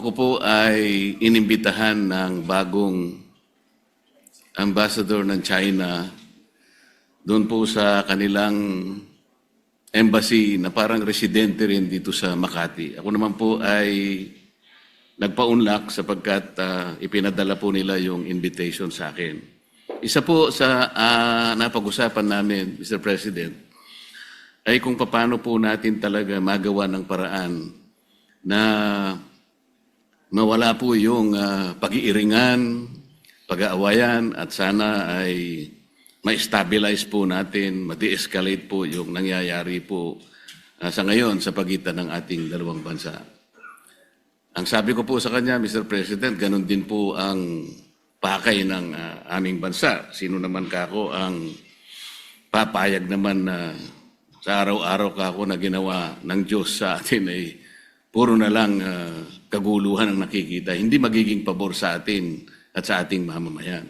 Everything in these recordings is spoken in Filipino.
Ako po ay inimbitahan ng bagong ambassador ng China doon po sa kanilang embassy na parang residente rin dito sa Makati. Ako naman po ay nagpaunlak sapagkat ipinadala po nila yung invitation sa akin. Isa po sa napag-usapan namin, Mr. President, ay kung paano po natin talaga magawa ng paraan na mawala po yung pag-iiringan, pag-aawayan at sana ay ma-stabilize po natin, ma-de-escalate po yung nangyayari po sa ngayon sa pagitan ng ating dalawang bansa. Ang sabi ko po sa kanya, Mr. President, ganun din po ang pakay ng aming bansa. Sino naman kako ang papayag naman na sa araw-araw kako na ginawa ng Diyos sa atin ay puro na lang kaguluhan ang nakikita. Hindi magiging pabor sa atin at sa ating mamamayan.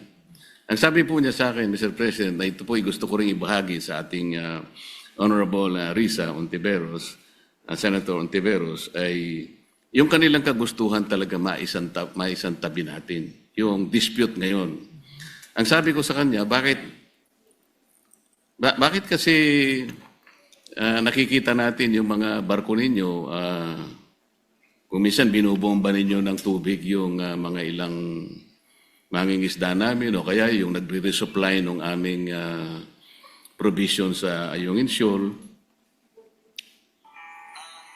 Ang sabi po niya sa akin, Mr. President, na ito po ay gusto ko rin ibahagi sa ating Honorable Risa Ontiveros, Senator Ontiveros, ay yung kanilang kagustuhan talaga maisantabi natin, yung dispute ngayon. Ang sabi ko sa kanya, bakit kasi nakikita natin yung mga barko ninyo, kung minsan binubomba ninyo ng tubig yung mga ilang mangingisda namin o kaya yung nagre-resupply ng aming provision sa Ayungin Shoal.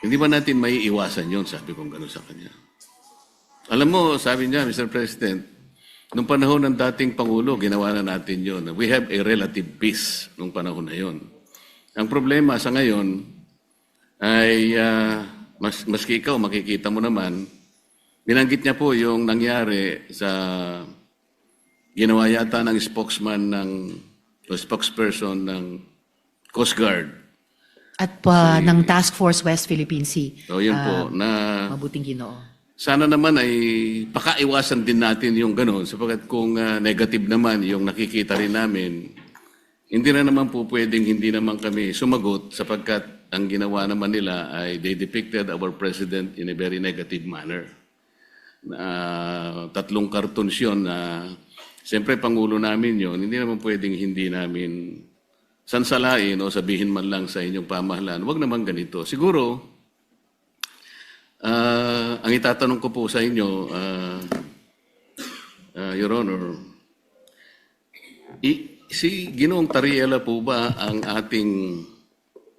Hindi ba natin may iwasan yun? Sabi kong gano'n sa kanya. Alam mo, sabi niya, Mr. President, nung panahon ng dating Pangulo, ginawa na natin yun. We have a relative peace nung panahon na yun. Ang problema sa ngayon ay, maski ikaw, makikita mo naman, binanggit niya po yung nangyari sa ginawa yata ng spokesman o spokesperson ng Coast Guard. At ng Task Force West Philippine Sea. So yun po, na Mabuting Ginoo. sana naman ay pakaiwasan din natin yung gano'n sapagkat kung negative naman yung nakikita rin namin, hindi na naman po pwedeng hindi naman kami sumagot sapagkat ang ginawa naman nila ay they depicted our president in a very negative manner. Tatlong cartoons yun na siyempre Pangulo namin yun, hindi naman pwedeng hindi namin sansalain o sabihin man lang sa inyong pamahalaan, wag naman ganito. Siguro, ang itatanong ko po sa inyo, Your Honor, si Ginoong Tariela po ba ang ating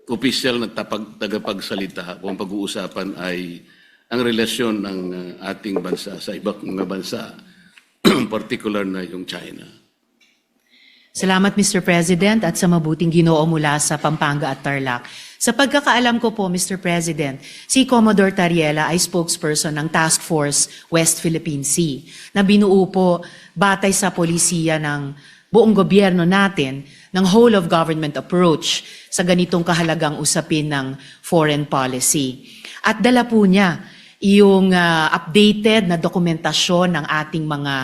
opisyal na tagapagsalita kung pag-uusapan ay ang relasyon ng ating bansa sa ibang mga bansa, particular na yung China? Salamat, Mr. President, at sa Mabuting Ginoo mula sa Pampanga at Tarlac. Sa pagkakaalam ko po, Mr. President, si Commodore Tariela ay spokesperson ng Task Force West Philippine Sea na binuo po batay sa polisiya ng buong gobyerno natin ng whole of government approach sa ganitong kahalagang usapin ng foreign policy. At dala po niya yung updated na dokumentasyon ng ating mga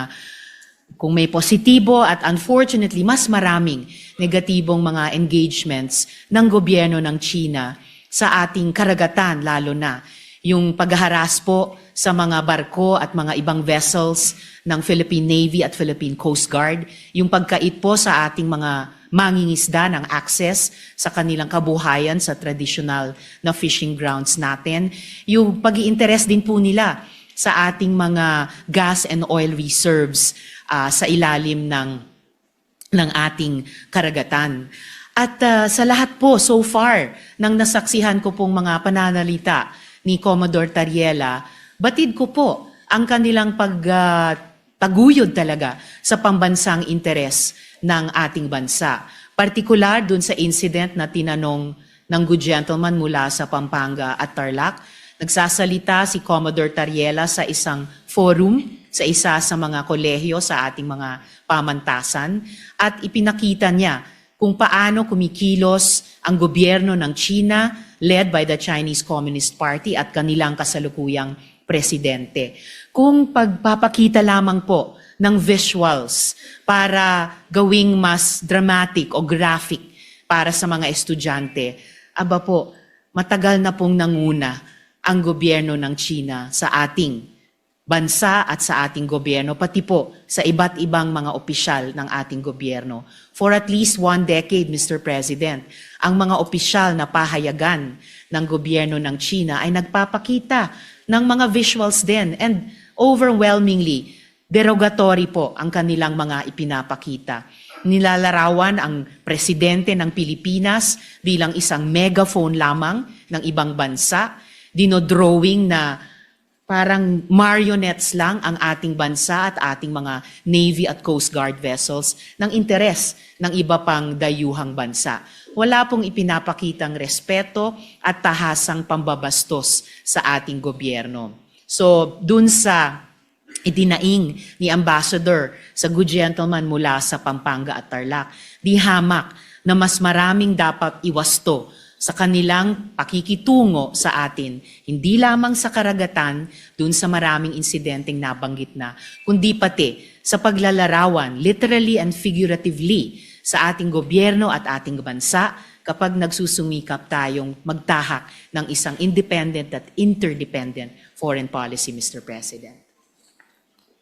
kung may positibo at unfortunately mas maraming negatibong mga engagements ng gobyerno ng China sa ating karagatan, lalo na yung paghaharas po sa mga barko at mga ibang vessels ng Philippine Navy at Philippine Coast Guard, yung pagkait po sa ating mga mangingisda ng access sa kanilang kabuhayan sa traditional na fishing grounds natin, yung pag-i-interest din po nila sa ating mga gas and oil reserves sa ilalim ng ating karagatan. At sa lahat po, so far, nang nasaksihan ko pong mga pananalita ni Commodore Tariela, batid ko po ang kanilang paguyod talaga sa pambansang interes ng ating bansa. Partikular dun sa incident na tinanong ng good gentleman mula sa Pampanga at Tarlac, nagsasalita si Commodore Tariela sa isang forum sa isa sa mga kolehiyo sa ating mga pamantasan at ipinakita niya kung paano kumikilos ang gobyerno ng China led by the Chinese Communist Party at kanilang kasalukuyang presidente. Kung pagpapakita lamang po ng visuals para gawing mas dramatic o graphic para sa mga estudyante, aba po, matagal na pong nanguna ang gobyerno ng China sa ating bansa at sa ating gobyerno, pati po sa iba't ibang mga opisyal ng ating gobyerno. For at least 1 decade, Mr. President, ang mga opisyal na pahayagan ng gobyerno ng China ay nagpapakita ng mga visuals din, and overwhelmingly derogatory po ang kanilang mga ipinapakita. Nilalarawan ang presidente ng Pilipinas bilang isang megaphone lamang ng ibang bansa, dinodrawing na parang marionettes lang ang ating bansa at ating mga Navy at Coast Guard vessels ng interes ng iba pang dayuhang bansa. Wala pong ipinapakitang respeto at tahasang pambabastos sa ating gobyerno. So, dun sa idinaing ni Ambassador sa good gentleman mula sa Pampanga at Tarlac, di hamak na mas maraming dapat iwasto sa kanilang pakikitungo sa atin, hindi lamang sa karagatan, dun sa maraming insidenteng nabanggit na, kundi pati sa paglalarawan, literally and figuratively, sa ating gobyerno at ating bansa kapag nagsusumikap tayong magtahak ng isang independent at interdependent foreign policy, Mr. President.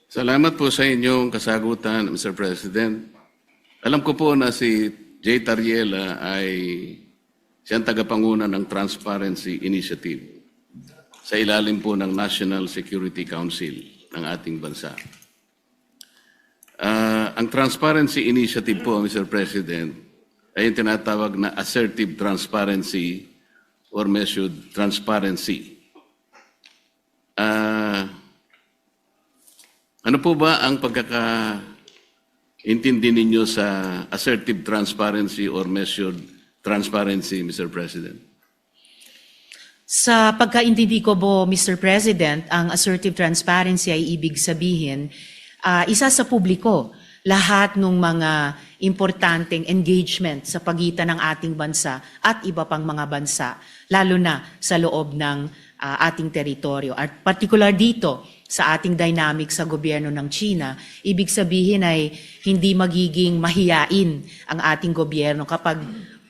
Salamat po sa inyong kasagutan, Mr. President. Alam ko po na si Jay Tariela ay siyang tagapanguna ng Transparency Initiative sa ilalim po ng National Security Council ng ating bansa. Ang Transparency Initiative po, Mr. President, ay yung tinatawag na assertive transparency or measured transparency. Ano po ba ang pagkakaintindi ninyo sa assertive transparency or measured transparency, Mr. President? Sa pagkaintindi ko po, Mr. President, ang assertive transparency ay ibig sabihin, isa sa publiko, lahat ng mga importanteng engagement sa pagitan ng ating bansa at iba pang mga bansa, lalo na sa loob ng ating teritoryo. At particular dito, sa ating dynamic sa gobyerno ng China, ibig sabihin ay hindi magiging mahiyain ang ating gobyerno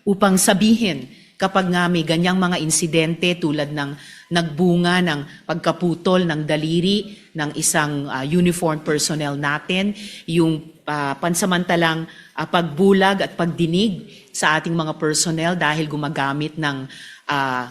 upang sabihin kapag nga may ganyang mga insidente tulad ng nagbunga ng pagkaputol ng daliri ng isang uniformed personnel natin, yung pansamantalang pagbulag at pagdinig sa ating mga personnel dahil gumagamit ng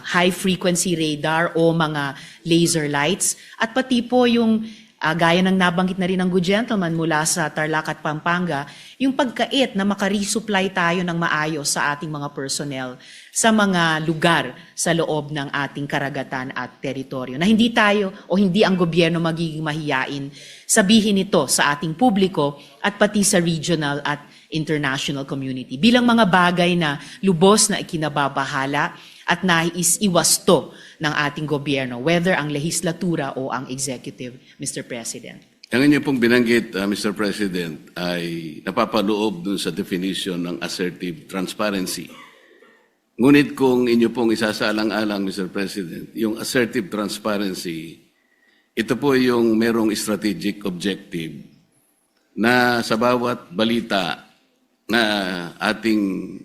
high-frequency radar o mga laser lights, at pati po yung gaya ng nabanggit na rin ng good gentleman mula sa Tarlac at Pampanga, yung pagkait na makaresupply tayo ng maayos sa ating mga personnel sa mga lugar sa loob ng ating karagatan at teritoryo. Na hindi tayo o hindi ang gobyerno magiging mahiyain sabihin ito sa ating publiko at pati sa regional at international community bilang mga bagay na lubos na ikinababahala at nais iwasto ng ating gobyerno, whether ang lehislatura o ang executive, Mr. President. Ang inyo pong binanggit, Mr. President, ay napapaloob dun sa definition ng assertive transparency. Ngunit kung inyo pong isasaalang-alang, Mr. President, yung assertive transparency, ito po yung merong strategic objective na sa bawat balita na ating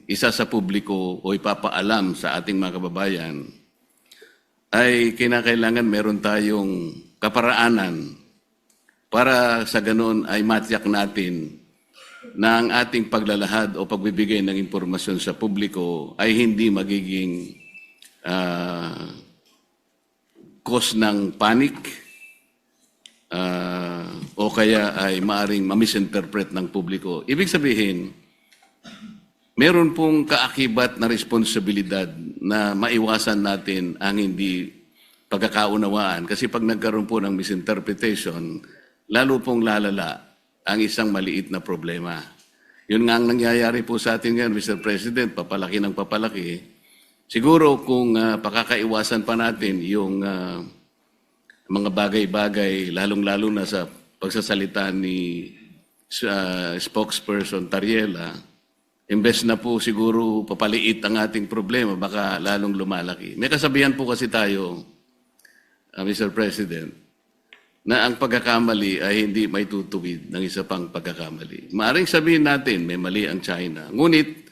isa sa publiko o ipapaalam sa ating mga kababayan, ay kinakailangan meron tayong kaparaanan para sa ganun ay matiyak natin na ang ating paglalahad o pagbibigay ng impormasyon sa publiko ay hindi magiging cause ng panic o kaya ay maaring ma-misinterpret ng publiko. Ibig sabihin, meron pong kaakibat na responsibilidad na maiwasan natin ang hindi pagkakaunawaan. Kasi pag nagkaroon po ng misinterpretation, lalo pong lalala ang isang maliit na problema. Yun nga ang nangyayari po sa atin ngayon, Mr. President, papalaki ng papalaki. Siguro kung pakakaiwasan pa natin yung mga bagay-bagay, lalong-lalo na sa pagsasalita ni spokesperson Tariela, imbes na po siguro papaliit ang ating problema, baka lalong lumalaki. May kasabihan po kasi tayo, Mr. President, na ang pagkakamali ay hindi may tutuwid ng isa pang pagkakamali. Maaring sabihin natin, may mali ang China. Ngunit,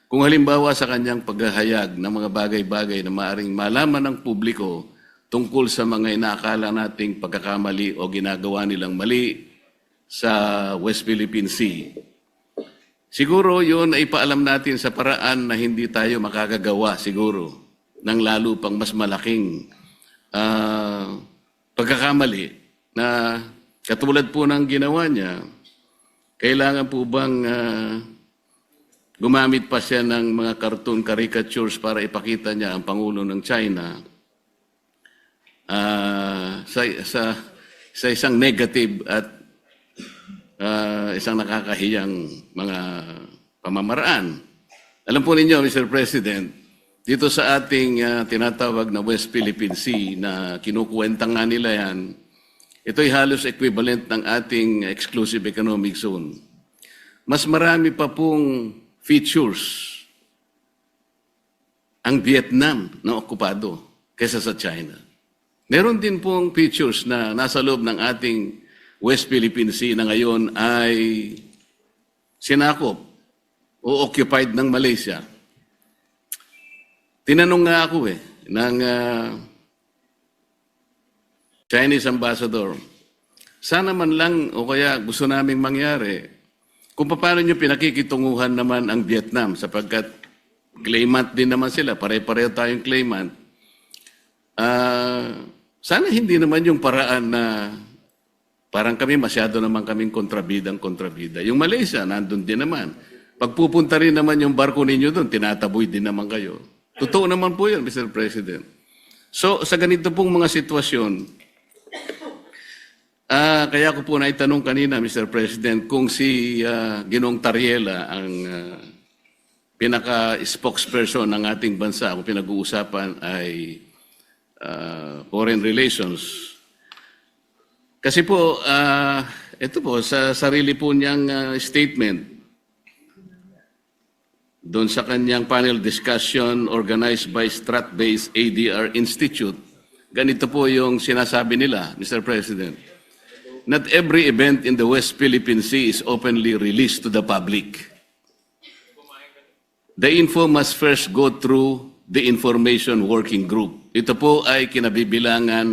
kung halimbawa sa kanyang paghahayag ng mga bagay-bagay na maaring malaman ng publiko tungkol sa mga inaakala nating pagkakamali o ginagawa nilang mali sa West Philippine Sea. Siguro yun ay paalam natin sa paraan na hindi tayo makakagawa siguro ng lalo pang mas malaking pagkakamali na katulad po ng ginawa niya. Kailangan po bang gumamit pa siya ng mga cartoon caricatures para ipakita niya ang Pangulo ng China sa isang negative at isang nakakahiyang mga pamamaraan. Alam po ninyo, Mr. President, dito sa ating tinatawag na West Philippine Sea na kinukuwenta nga nila yan, ito'y halos equivalent ng ating exclusive economic zone. Mas marami pa pong features ang Vietnam na okupado kaysa sa China. Meron din pong features na nasa loob ng ating West Philippine Sea na ngayon ay sinakop o occupied ng Malaysia. Tinanong nga ako ng Chinese ambassador, sana man lang o kaya gusto naming mangyari kung paano nyo pinakikitunguhan naman ang Vietnam sapagkat claimant din naman sila, pare-pareho tayong claimant. Sana hindi naman yung paraan na parang kami masyado naman kaming kontrabida. Yung Malaysia, nandun din naman. Pagpupunta rin naman yung barko ninyo doon, tinataboy din naman kayo. Totoo naman po yun, Mr. President. So, sa ganito pong mga sitwasyon, kaya ko po naitanong kanina, Mr. President, kung si Ginoong Tariela ang pinaka-spokesperson ng ating bansa, kung pinag-uusapan ay foreign relations. Kasi po, ito po, sa sarili po niyang statement, doon sa kanyang panel discussion organized by Strat-based ADR Institute, ganito po yung sinasabi nila, Mr. President. Not every event in the West Philippine Sea is openly released to the public. The info must first go through the Information Working Group. Ito po ay kinabibilangan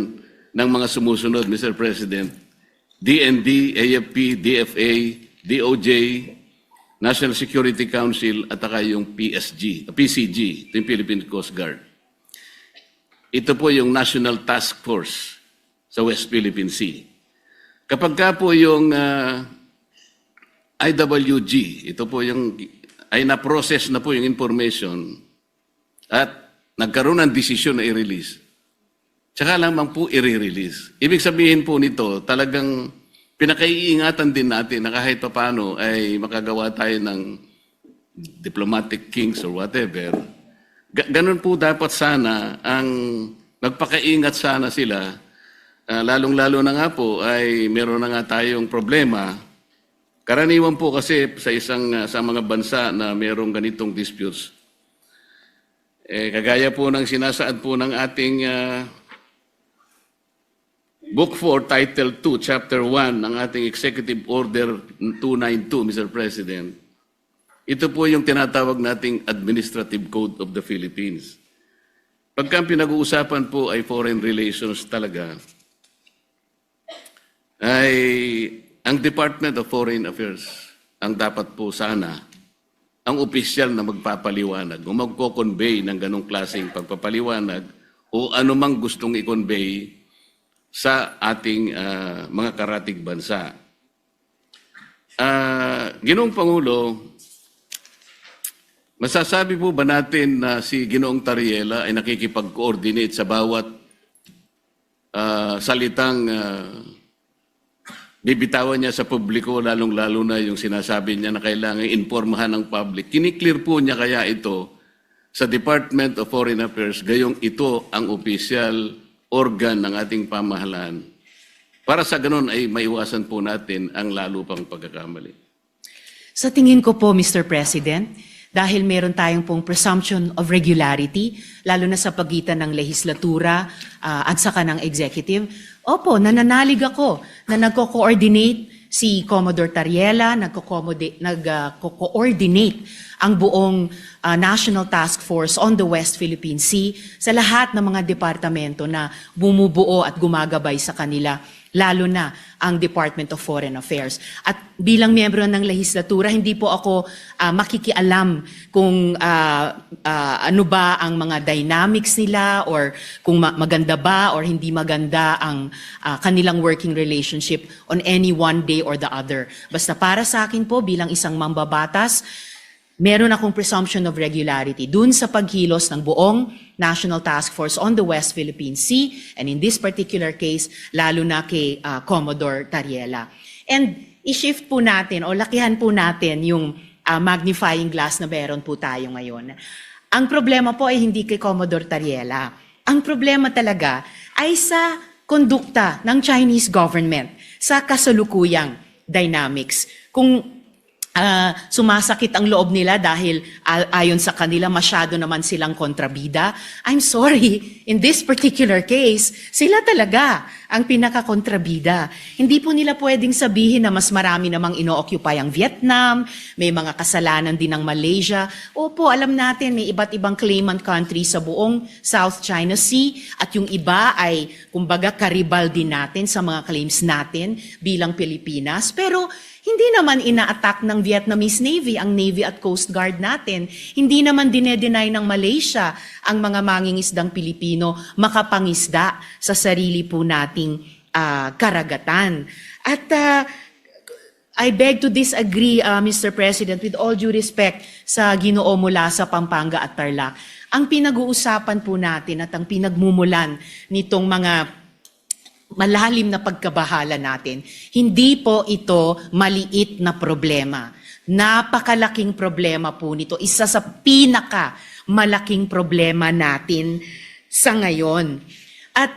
ng mga sumusunod, Mr. President. DND, AFP, DFA, DOJ, National Security Council, at saka yung PCG, yung Philippine Coast Guard. Ito po yung National Task Force sa West Philippine Sea. Kapag ka po yung IWG, ito po yung, ay na-process na po yung information at nagkaroon ng desisyon na i-release, tsaka lamang po i-release. Ibig sabihin po nito, talagang pinakaiingatan din natin na kahit pa paano ay makagawa tayo ng diplomatic kings or whatever. Ganun po dapat sana ang magpakaingat sana sila. Lalong-lalo na nga po ay meron na nga tayong problema. Karaniwan po kasi sa mga bansa na merong ganitong disputes. Kagaya po ng sinasaad po ng ating Book 4, Title 2, Chapter 1 ng ating Executive Order 292, Mr. President. Ito po yung tinatawag nating Administrative Code of the Philippines. Pagka pinag-uusapan po ay foreign relations talaga, ay ang Department of Foreign Affairs ang dapat po sana ang opisyal na magpapaliwanag o magko-convey ng ganong klaseng pagpapaliwanag o anumang gustong i-convey sa ating mga karatig bansa. Ginoong Pangulo, masasabi po ba natin na si Ginoong Tariela ay nakikipag-coordinate sa bawat salitang bibitawan niya sa publiko, lalong-lalo na yung sinasabi niya na kailangan informahan ng public. Kiniklear po niya kaya ito sa Department of Foreign Affairs, gayong ito ang official organ ng ating pamahalaan. Para sa ganun ay maiwasan po natin ang lalo pang pagkakamali. Sa tingin ko po, Mr. President, dahil meron tayong pong presumption of regularity, lalo na sa pagitan ng lehislatura at saka ng executive. Opo, nananalig ako na nagko-coordinate si Commodore Tariela, nagko-coordinate ang buong National Task Force on the West Philippine Sea sa lahat ng mga departamento na bumubuo at gumagabay sa kanila, lalo na ang Department of Foreign Affairs. At bilang miyembro ng lehislatura, hindi po ako makikialam kung ano ba ang mga dynamics nila or kung maganda ba or hindi maganda ang kanilang working relationship on any one day or the other. Basta para sa akin po, bilang isang mambabatas, meron akong presumption of regularity dun sa pagkilos ng buong National Task Force on the West Philippine Sea, and in this particular case, lalo na kay Commodore Tariela. And i-shift po natin o lakihan po natin yung magnifying glass na meron po tayo ngayon. Ang problema po ay hindi kay Commodore Tariela. Ang problema talaga ay sa kondukta ng Chinese government sa kasalukuyang dynamics. Kung sumasakit ang loob nila dahil ayon sa kanila masyado naman silang kontrabida. I'm sorry, in this particular case, sila talaga ang pinaka-kontrabida. Hindi po nila pwedeng sabihin na mas marami namang ino-occupy ang Vietnam, may mga kasalanan din ng Malaysia. Opo, alam natin may iba't ibang claimant country sa buong South China Sea at yung iba ay kumbaga karibal din natin sa mga claims natin bilang Pilipinas. Pero hindi naman ina-attack ng Vietnamese Navy ang Navy at Coast Guard natin. Hindi naman dinedenay ng Malaysia ang mga mangingisdang Pilipino makapangisda sa sarili po nating karagatan. At I beg to disagree, Mr. President, with all due respect sa Ginoo mula sa Pampanga at Tarlac. Ang pinag-uusapan po natin at ang pinagmumulan nitong mga malalim na pagkabahala natin, hindi po ito maliit na problema. Napakalaking problema po nito. Isa sa malaking problema natin sa ngayon. At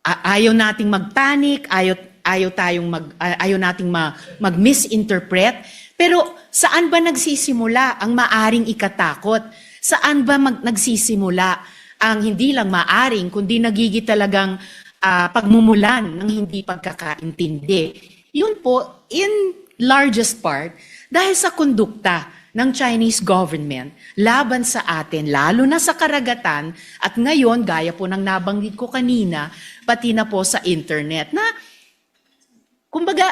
ayaw nating magpanik, ayaw nating mag-misinterpret. Pero saan ba nagsisimula ang maaring ikatakot? Saan ba nagsisimula ang hindi lang maaring, kundi nagigit talagang pagmumulan ng hindi pagkakaintindi? Yun po, in largest part, dahil sa kondukta ng Chinese government laban sa atin, lalo na sa karagatan, at ngayon, gaya po ng nabanggit ko kanina, pati na po sa internet, na kumbaga,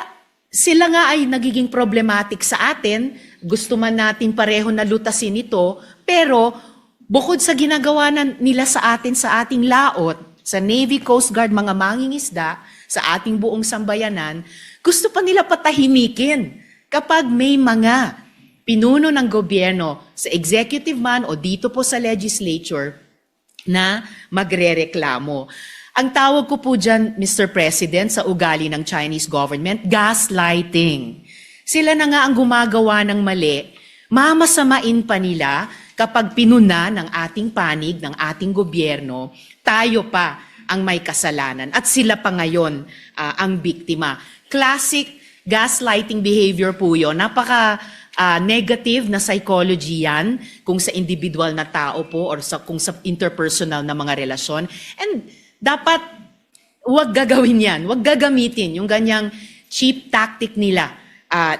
sila nga ay nagiging problematic sa atin, gusto man natin pareho na lutasin ito, pero bukod sa ginagawa nila sa atin sa ating laot, sa Navy, Coast Guard, mga mangingisda, sa ating buong sambayanan, gusto pa nila patahimikin kapag may mga pinuno ng gobyerno sa executive man o dito po sa legislature na magrereklamo. Ang tawag ko po dyan, Mr. President, sa ugali ng Chinese government, gaslighting. Sila na nga ang gumagawa ng mali, mamasamain pa nila kapag pinuna ng ating panig, ng ating gobyerno, tayo pa ang may kasalanan at sila pa ngayon ang biktima. Classic gaslighting behavior po yun. Napaka negative na psychology yan kung sa individual na tao po or kung sa interpersonal na mga relasyon. And dapat huwag gagawin yan, huwag gagamitin yung ganyang cheap tactic nila,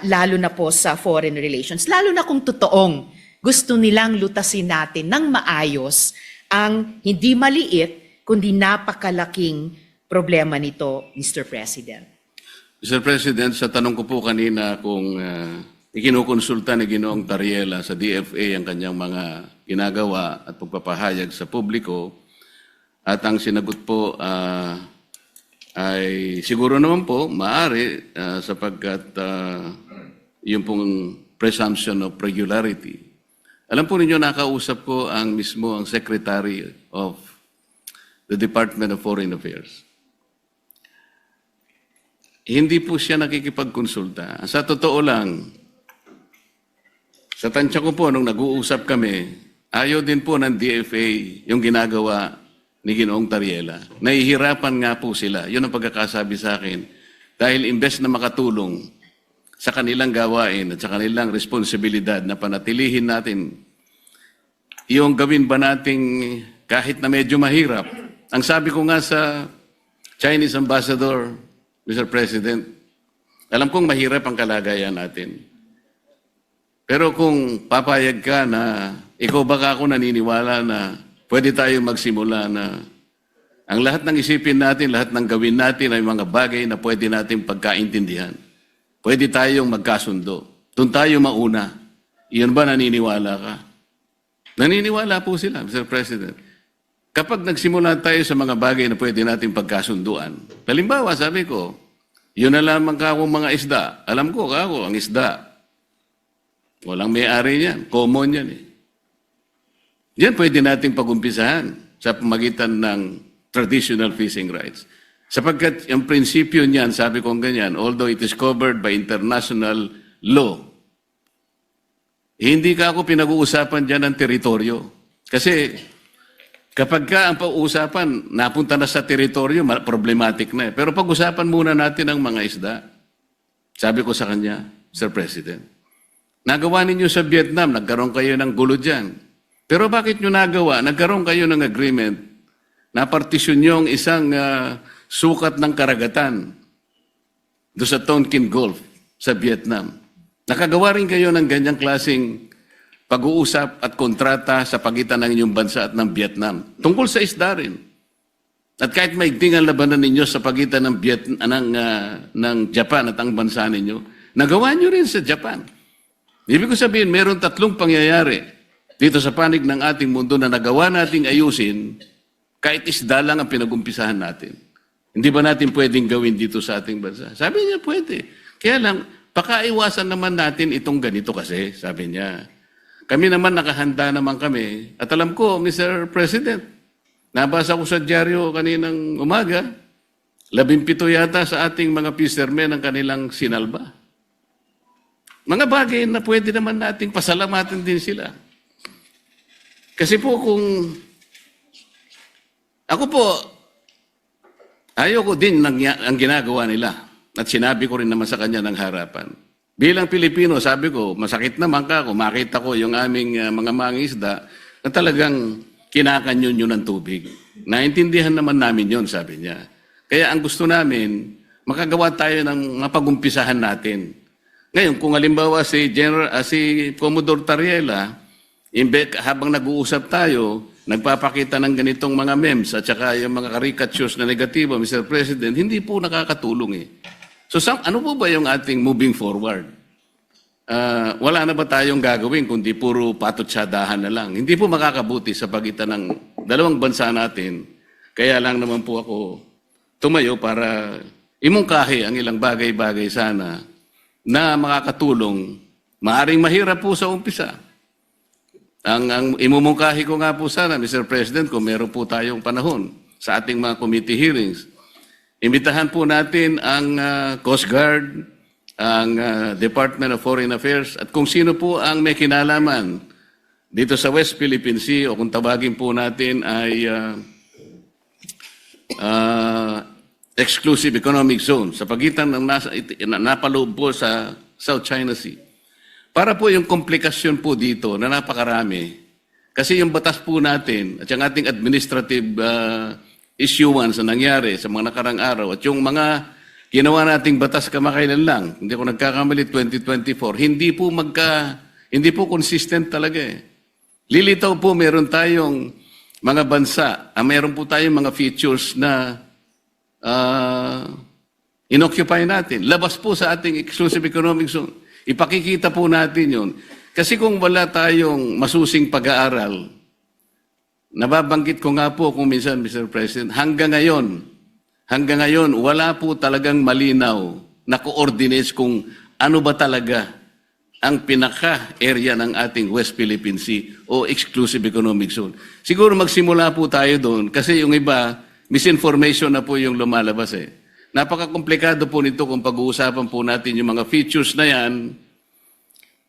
lalo na po sa foreign relations. Lalo na kung totoong gusto nilang lutasin natin ng maayos ang hindi maliit, kundi napakalaking problema nito, Mr. President. Mr. President, sa tanong ko po kanina kung ikinukonsulta ni Ginoong Tariela sa DFA ang kanyang mga ginagawa at pagpapahayag sa publiko, at ang sinagot po ay siguro naman po, maaari sapagkat yung pong presumption of regularity. Alam po ninyo, nakausap ko ang Secretary of the Department of Foreign Affairs. Hindi po siya nakikipagkonsulta. Sa totoo lang, sa tansya ko po, nung nag-uusap kami, ayaw din po ng DFA yung ginagawa ni Ginoong Tariela. Nahihirapan nga po sila. Yun ang pagkakasabi sa akin. Dahil imbes na makatulong sa kanilang gawain at sa kanilang responsibilidad na panatilihin natin yung gawin ba nating kahit na medyo mahirap. Ang sabi ko nga sa Chinese Ambassador, Mr. President, alam kong mahirap ang kalagayan natin. Pero kung papayag ka na, ikaw baka ako naniniwala na pwede tayo magsimula na ang lahat ng isipin natin, lahat ng gawin natin ay mga bagay na pwede natin pagkaintindihan. Pwede tayong magkasundo. Doon tayo mauna. Iyon ba naniniwala ka? Naniniwala po sila, Mr. President. Kapag nagsimula tayo sa mga bagay na pwede natin pagkasunduan, halimbawa, sabi ko, yun na lamang ka akong mga isda. Alam ko, ako, ang isda. Walang may-ari niyan. Common yan eh. Yan pwede natin pag-umpisahan sa pamagitan ng traditional fishing rights. Sapagkat yung prinsipyo niyan, sabi kong ganyan, although it is covered by international law, hindi ka ako pinag-uusapan dyan ng teritoryo. Kasi kapag ka ang pag-uusapan, napunta na sa teritoryo, problematic na eh. Pero pag-usapan muna natin ang mga isda. Sabi ko sa kanya, Sir President, nagawa ninyo sa Vietnam, nagkaroon kayo ng gulo dyan. Pero bakit nyo nagawa? Nagkaroon kayo ng agreement na partisyon nyo ang isang sukat ng karagatan doon sa Tonkin Gulf sa Vietnam. Nakagawa rin kayo ng ganyang klaseng pag-uusap at kontrata sa pagitan ng inyong bansa at ng Vietnam. Tungkol sa isda rin. At kahit maigting ang labanan ninyo sa pagitan ng, ng Japan at ang bansa ninyo, nagawa nyo rin sa Japan. Ibig ko sabihin, meron tatlong pangyayari dito sa panig ng ating mundo na nagawa nating ayusin kahit isda lang ang pinag-umpisahan natin. Hindi ba natin pwedeng gawin dito sa ating bansa? Sabi niya, pwede. Kaya lang, pakaiwasan naman natin itong ganito kasi, sabi niya. Kami naman nakahanda naman kami. At alam ko, Mr. President, nabasa ko sa dyaryo kaninang umaga, 17 yata sa ating mga fishermen ang kanilang sinalba. Mga bagay na pwede naman nating pasalamatan din sila. Kasi po kung ako po, ayoko din ang ginagawa nila. At sinabi ko rin naman sa kanya ng harapan. Bilang Pilipino, sabi ko, masakit naman ka kung makita ko yung aming mga mangisda na talagang kinakanyon yun ng tubig. Naintindihan naman namin yun, sabi niya. Kaya ang gusto namin, makagawa tayo ng mapagumpisahan natin. Ngayon, kung halimbawa si Commodore Tariela, habang nag-uusap tayo, nagpapakita ng ganitong mga memes at saka yung mga caricatures na negatibo, Mr. President, hindi po nakakatulong eh. So ano po ba yung ating moving forward? Wala na ba tayong gagawin kundi puro patutsadahan na lang? Hindi po makakabuti sa pagitan ng dalawang bansa natin. Kaya lang naman po ako tumayo para imungkahi ang ilang bagay-bagay sana na makakatulong. Maaring mahirap po sa umpisa. Ang imumungkahi ko nga po sana, Mr. President, kung meron po tayong panahon sa ating mga committee hearings, imbitahan po natin ang Coast Guard, ang Department of Foreign Affairs, at kung sino po ang may kinalaman dito sa West Philippine Sea, o kung tawagin po natin ay Exclusive Economic Zone, sa pagitan ng napaloob po sa South China Sea. Para po yung komplikasyon po dito na napakarami, kasi yung batas po natin at yung ating administrative issuance na nangyari sa mga nakarang araw at yung mga ginawa nating batas kamakailan lang, hindi ko nagkakamali 2024, hindi po consistent talaga eh. Lilitaw po meron tayong mga bansa, meron po tayong mga features na inoccupy natin. Labas po sa ating exclusive economic zone. Ipakikita po natin yun. Kasi kung wala tayong masusing pag-aaral, nababanggit ko nga po kung minsan, Mr. President, hanggang ngayon, wala po talagang malinaw na coordinates kung ano ba talaga ang pinaka-area ng ating West Philippine Sea o Exclusive Economic Zone. Siguro magsimula po tayo doon kasi yung iba, misinformation na po yung lumalabas eh. Napaka-komplikado po nito kung pag-uusapan po natin yung mga features na yan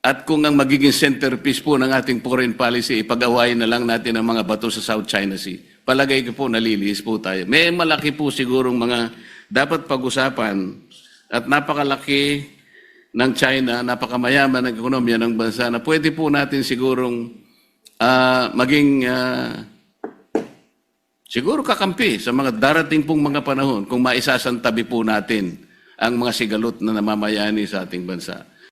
at kung ang magiging centerpiece po ng ating foreign policy, ipag-awayin na lang natin ang mga bato sa South China Sea. Palagay ko po, nalilihis po tayo. May malaki po sigurong mga dapat pag-usapan at napakalaki ng China, napakamayaman ng ekonomiya ng bansa na pwede po natin sigurong maging siguro kakampi sa mga darating pong mga panahon kung maisasantabi po natin ang mga sigalot na namamayani sa ating bansa.